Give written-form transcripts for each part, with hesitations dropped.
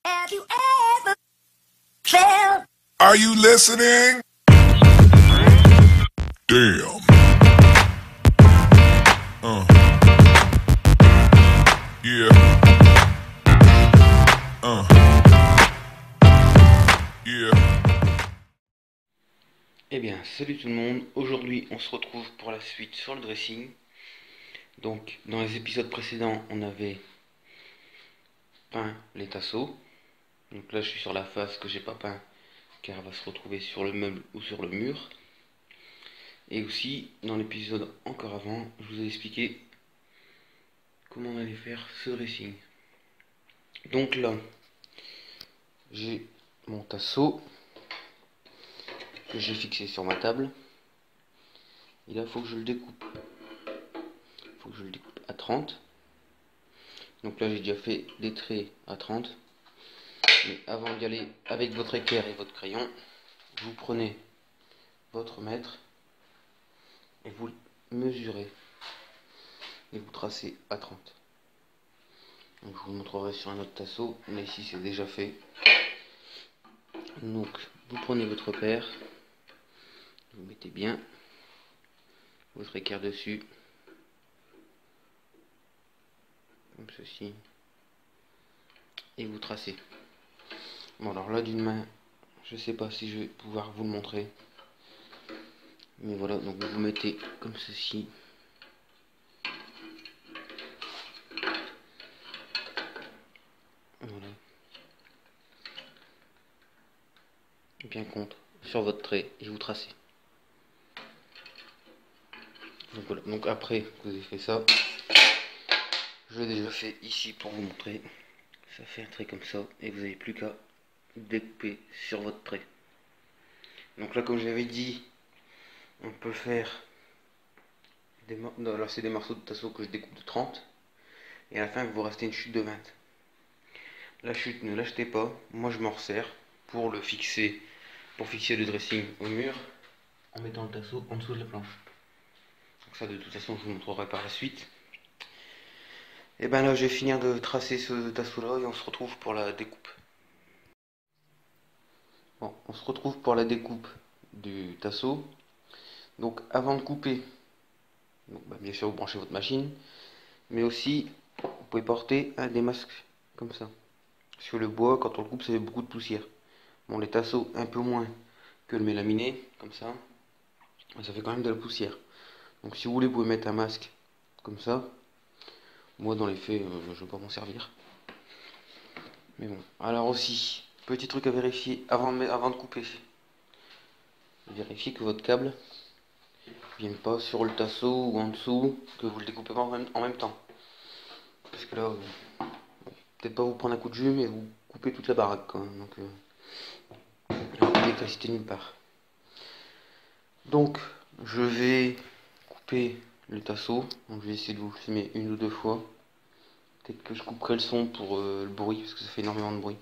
Have you ever felt? Are you listening? Damn. Yeah. Yeah. Eh bien, salut tout le monde. Aujourd'hui, on se retrouve pour la suite sur le dressing. Donc, dans les épisodes précédents, on avait peint les tasseaux. Donc là, je suis sur la face que j'ai pas peint, car elle va se retrouver sur le meuble ou sur le mur. Et aussi, dans l'épisode encore avant, je vous ai expliqué comment on allait faire ce dressing. Donc là, j'ai mon tasseau que j'ai fixé sur ma table. Et là, il faut que je le découpe. Il faut que je le découpe à 30. Donc là, j'ai déjà fait des traits à 30. Mais avant d'y aller avec votre équerre et votre crayon, vous prenez votre mètre et vous mesurez et vous tracez à 30. Donc je vous le montrerai sur un autre tasseau, mais ici c'est déjà fait. Donc vous prenez votre repère, vous mettez bien votre équerre dessus, comme ceci, et vous tracez. Bon, alors là d'une main, je sais pas si je vais pouvoir vous le montrer, mais voilà, donc vous mettez comme ceci. Voilà. Bien compte sur votre trait et vous tracez. Donc voilà, donc après que vous avez fait ça, je l'ai déjà fait ici pour vous montrer. Ça fait un trait comme ça et vous n'avez plus qu'à découper sur votre trait. Donc là, comme j'avais dit, on peut faire alors c'est des morceaux de tasseau que je découpe de 30 et à la fin il vous restez une chute de 20. La chute, ne l'achetez pas, moi je m'en resserre pour le fixer, pour fixer le dressing au mur en mettant le tasseau en dessous de la planche. Donc ça, de toute façon, je vous montrerai par la suite. Et ben là, je vais finir de tracer ce tasseau là et on se retrouve pour la découpe. Bon, on se retrouve pour la découpe du tasseau. Donc avant de couper, donc, bien sûr vous branchez votre machine, mais aussi vous pouvez porter des masques comme ça. Parce que le bois, quand on le coupe, ça fait beaucoup de poussière. Bon, les tasseaux un peu moins que le mélaminé, comme ça fait quand même de la poussière. Donc si vous voulez, vous pouvez mettre un masque comme ça. Moi dans les faits, je ne vais pas m'en servir. Mais bon, alors aussi, petit truc à vérifier avant de couper. Vérifiez que votre câble vienne pas sur le tasseau ou en dessous, que vous le découpez pas en même temps. Parce que là, peut-être pas vous prendre un coup de jus, mais vous coupez toute la baraque quand même. Donc, l'électricité nulle part. Donc, je vais couper le tasseau. Donc, je vais essayer de vous filmer une ou deux fois. Peut-être que je couperai le son pour le bruit, parce que ça fait énormément de bruit.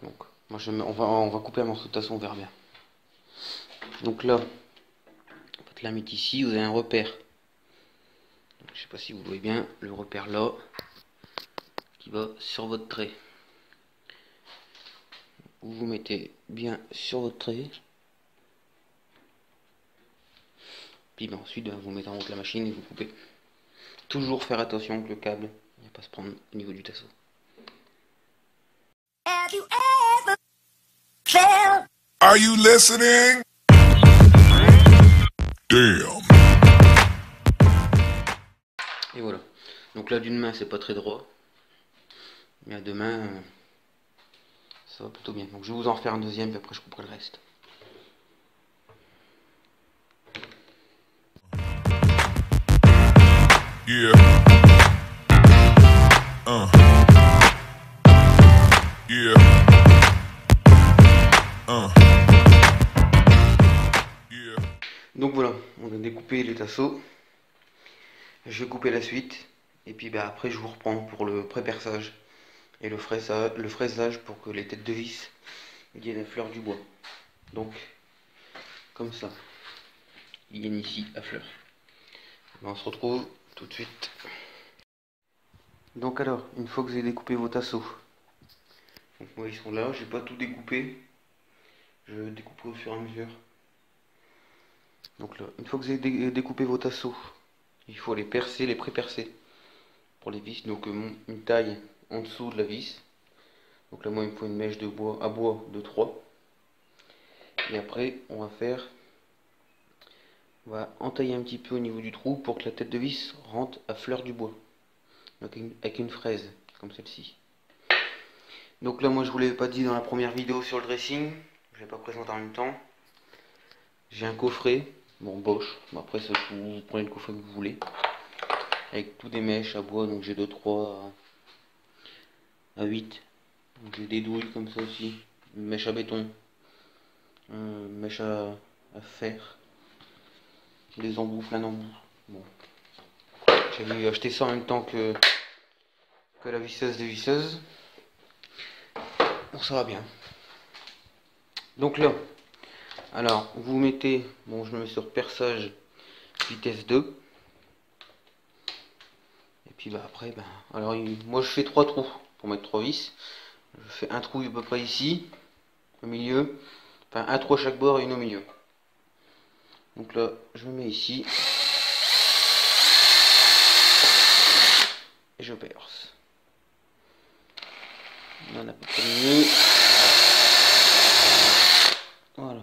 Donc, moi, on va couper un morceau de tasseau, on verra bien. Donc là, votre lame est ici, vous avez un repère. Donc, je sais pas si vous voyez bien le repère là, qui va sur votre trait. Vous vous mettez bien sur votre trait. Puis ben, ensuite, vous mettez en route la machine et vous coupez. Toujours faire attention que le câble ne va pas se prendre au niveau du tasseau. Have you ever felt? Are you listening? Damn. Et voilà. Donc là, d'une main, c'est pas très droit. Mais à deux mains, ça va plutôt bien. Donc je vais vous en refaire un deuxième, puis après je couperai le reste. Yeah. Yeah. Yeah. Donc voilà, on a découpé les tasseaux. Je vais couper la suite. Et puis ben, après, je vous reprends pour le pré-perçage et le fraisage pour que les têtes de vis viennent à fleur du bois. Donc, comme ça, ils viennent ici à fleur. Ben, on se retrouve tout de suite. Donc alors, une fois que vous avez découpé vos tasseaux, Donc moi ils sont là, j'ai pas tout découpé. Je découperai au fur et à mesure. Donc là, une fois que vous avez découpé vos tasseaux, il faut les percer, les pré-percer pour les vis. Donc une taille en dessous de la vis. Donc là moi il me faut une mèche de bois à bois de 3. Et après on va entailler un petit peu au niveau du trou pour que la tête de vis rentre à fleur du bois. Donc avec une fraise comme celle-ci. Donc là moi je vous l'avais pas dit dans la première vidéo sur le dressing, je l'ai pas présenté en même temps. J'ai un coffret, bon Bosch, bon, après ça, vous prenez le coffret que vous voulez. Avec tous des mèches à bois, donc j'ai de 3 à 8. Donc j'ai des douilles comme ça aussi, une mèche à béton, une mèche à fer, des embouts, plein d'embouts. Bon. J'avais acheté ça en même temps que la visseuse des visseuses. Bon, ça va bien. Donc là, alors vous mettez, bon je le mets sur perçage vitesse 2. Et puis bah après, bah, alors moi je fais 3 trous pour mettre 3 vis. Je fais un trou à peu près ici, au milieu, enfin un trou à chaque bord et une au milieu. Donc là, je me mets ici. Et je perce. Là, on a à peu près mieux. Voilà.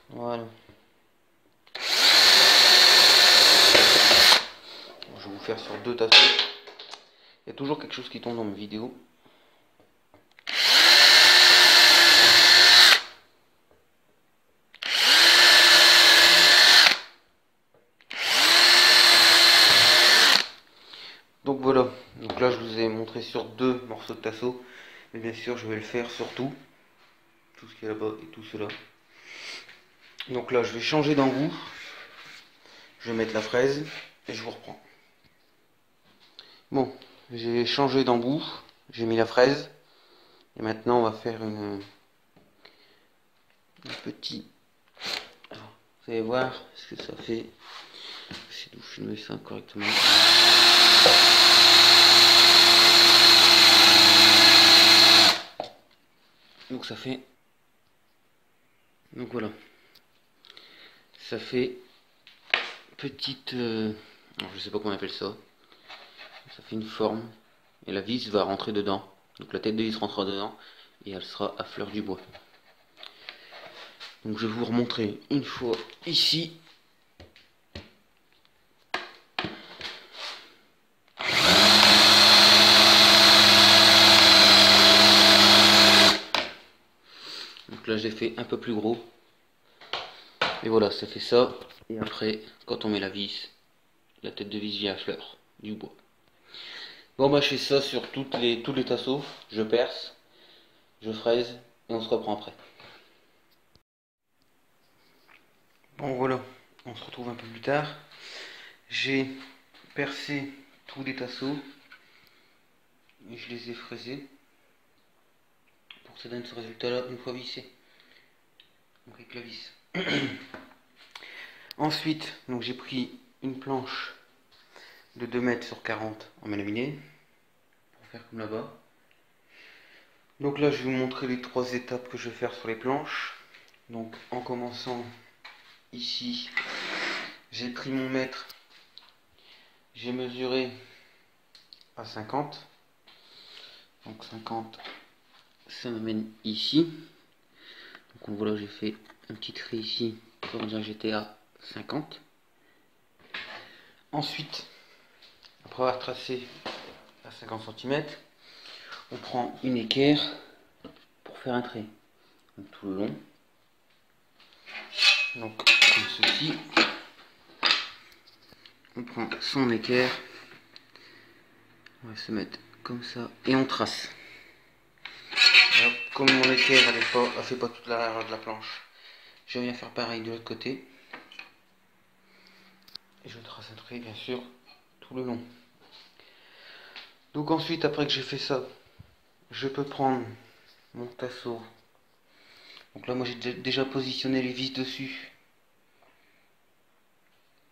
Voilà. Bon, je vais vous faire sur 2 tasseaux. Il y a toujours quelque chose qui tombe dans mes vidéos. Donc voilà, donc là je vous ai montré sur 2 morceaux de tasseau, mais bien sûr je vais le faire sur tout ce qui est là-bas et tout cela. Donc là je vais changer d'embout, je vais mettre la fraise et je vous reprends. Bon, j'ai changé d'embout, j'ai mis la fraise et maintenant on va faire un petit... Alors, vous allez voir ce que ça fait, c'est d'où je mets ça correctement. Donc ça fait, donc voilà, ça fait petite, alors je sais pas comment on appelle ça, ça fait une forme et la vis va rentrer dedans. Donc la tête de vis rentrera dedans et elle sera à fleur du bois. Donc je vais vous remontrer une fois ici. Donc là j'ai fait un peu plus gros. Et voilà, ça fait ça. Et après, quand on met la vis, la tête de vis vient à fleur du bois. Bon bah je fais ça sur tous les tasseaux. Je perce, je fraise et on se reprend après. Bon voilà, on se retrouve un peu plus tard. J'ai percé tous les tasseaux et je les ai fraisés pour que ça donne ce résultat là une fois vissé. Donc avec la vis. Ensuite, donc j'ai pris une planche de 2 mètres sur 40 en mélaminer pour faire comme là-bas. Donc là je vais vous montrer les 3 étapes que je vais faire sur les planches. Donc en commençant ici, j'ai pris mon mètre, j'ai mesuré à 50. Donc 50, ça m'amène ici. Donc voilà, j'ai fait un petit trait ici pour dire que j'étais à 50. Ensuite, après avoir tracé à 50 cm, on prend une équerre pour faire un trait. Donc tout le long. Donc comme ceci. On prend son équerre. On va se mettre comme ça et on trace. Alors, comme mon équerre elle fait pas toute la largeur de la planche, je viens faire pareil de l'autre côté. Et je trace un trait bien sûr tout le long. Donc ensuite, après que j'ai fait ça, je peux prendre mon tasseau. Donc là moi j'ai déjà positionné les vis dessus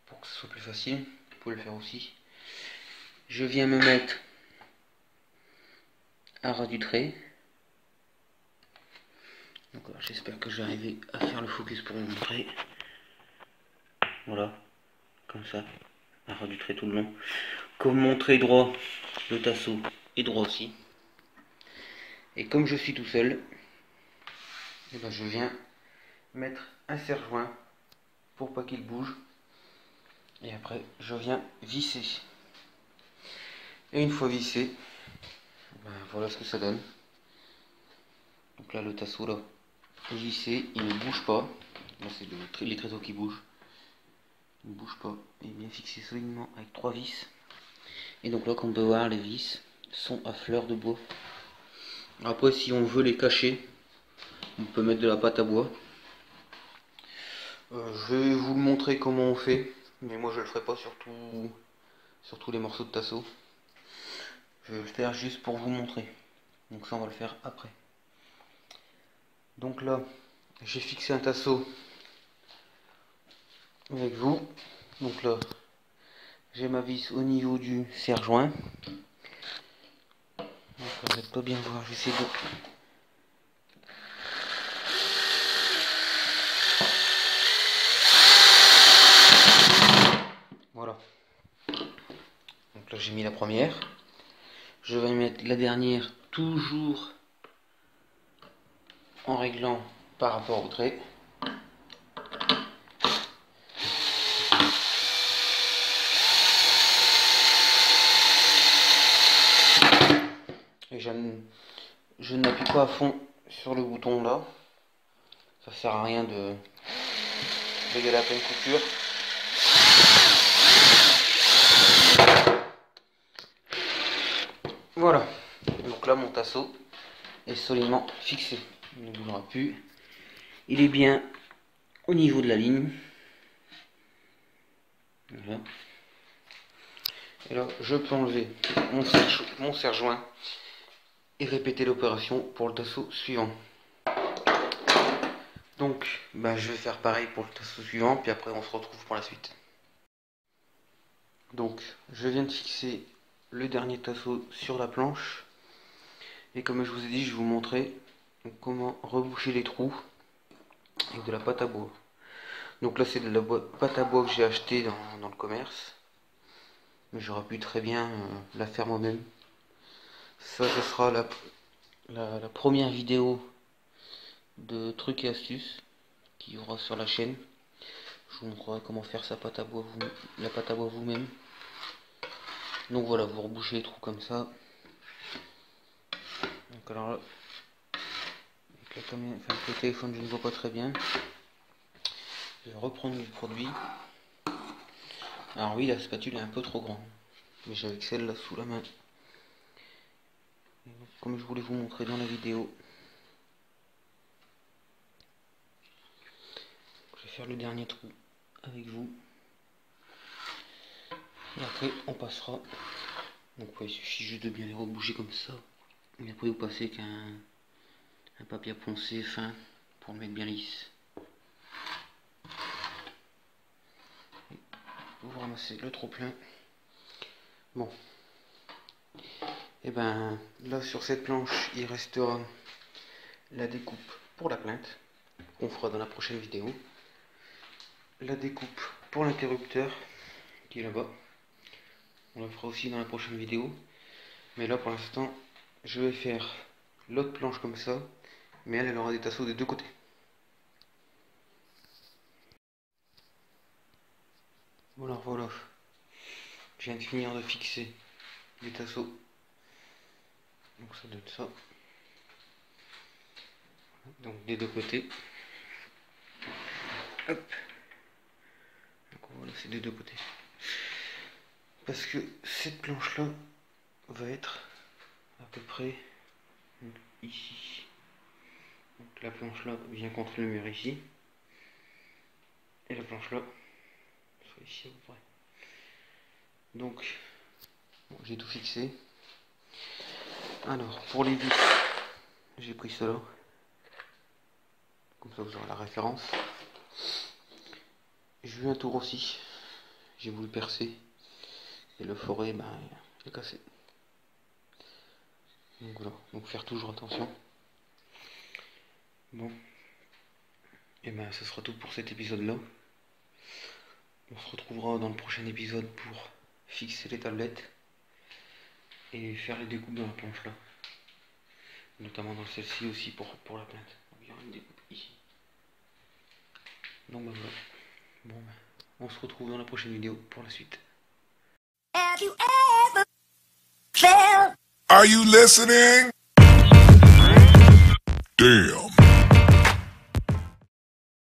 pour que ce soit plus facile. Vous pouvez le faire aussi. Je viens me mettre à ras du trait. Donc j'espère que je vais arriver à faire le focus pour vous montrer. Voilà, comme ça, à ras du trait tout le long. Comme mon trait droit, le tasseau est droit aussi. Et comme je suis tout seul, et ben je viens mettre un serre-joint pour pas qu'il bouge. Et après, je viens visser. Et une fois vissé, ben voilà ce que ça donne. Donc là, le tasseau là, est vissé, il ne bouge pas. Là, c'est les tréteaux qui bougent. Il ne bouge pas. Il est bien fixé solidement avec 3 vis. Et donc là, comme on peut voir, les vis sont à fleur de bois. Après, si on veut les cacher, on peut mettre de la pâte à bois. Je vais vous montrer comment on fait, mais moi je le ferai pas sur tous les morceaux de tasseau. Je vais le faire juste pour vous montrer. Donc ça on va le faire après. Donc là, j'ai fixé un tasseau avec vous. Donc là, j'ai ma vis au niveau du serre-joint. Donc vous n'allez pas bien voir, je vais essayer de... Voilà. Donc là j'ai mis la première. Je vais mettre la dernière toujours en réglant par rapport au trait. Et je n'appuie pas à fond sur le bouton là. Ça sert à rien de y à pleine couture. Voilà. Donc là mon tasseau est solidement fixé. Il ne bougera plus. Il est bien au niveau de la ligne. Voilà. Et là je peux enlever mon serre-joint et répéter l'opération pour le tasseau suivant. Donc je vais faire pareil pour le tasseau suivant, puis après on se retrouve pour la suite. Donc je viens de fixer le dernier tasseau sur la planche, et comme je vous ai dit, je vais vous montrer comment reboucher les trous avec de la pâte à bois. Donc là c'est de la pâte à bois que j'ai acheté dans le commerce, mais j'aurais pu très bien la faire moi-même. Ça, ce sera la première vidéo de trucs et astuces qui y aura sur la chaîne. Je vous montrerai comment faire sa pâte à bois la pâte à bois vous-même. Donc voilà, vous rebouchez les trous comme ça. Donc alors là, avec le téléphone je ne vois pas très bien. Je vais reprendre le produit. Alors oui, la spatule est un peu trop grande, mais j'ai avec celle-là sous la main. Et donc, comme je voulais vous montrer dans la vidéo, je vais faire le dernier trou avec vous. Et après on passera. Donc ouais, il suffit juste de bien les reboucher comme ça. Et après vous passez qu'un papier à poncer fin pour le mettre bien lisse. Vous ramassez le trop plein. Bon. Et ben là sur cette planche il restera la découpe pour la plainte qu'on fera dans la prochaine vidéo. La découpe pour l'interrupteur qui est là-bas. On la fera aussi dans la prochaine vidéo. Mais là pour l'instant je vais faire l'autre planche comme ça, mais elle aura des tasseaux des deux côtés. Voilà, voilà. Je viens de finir de fixer les tasseaux. Donc ça donne ça. Donc des deux côtés. Hop. Donc voilà, c'est des deux côtés. Parce que cette planche là va être à peu près ici. Donc la planche là vient contre le mur ici. Et la planche là soit ici à peu près. Donc bon, j'ai tout fixé. Alors pour les vis, j'ai pris cela. Comme ça vous aurez la référence. J'ai eu un tour aussi. J'ai voulu percer. Et le forêt, il est cassé. Donc voilà, donc faire toujours attention. Bon, et ben ce sera tout pour cet épisode-là. On se retrouvera dans le prochain épisode pour fixer les tablettes et faire les découpes dans la planche là. Notamment dans celle-ci aussi pour la plainte. Donc, il y aura une découpe ici. Donc ben voilà. Bon, ben, on se retrouve dans la prochaine vidéo pour la suite. Have you ever felt? Are you listening? Damn.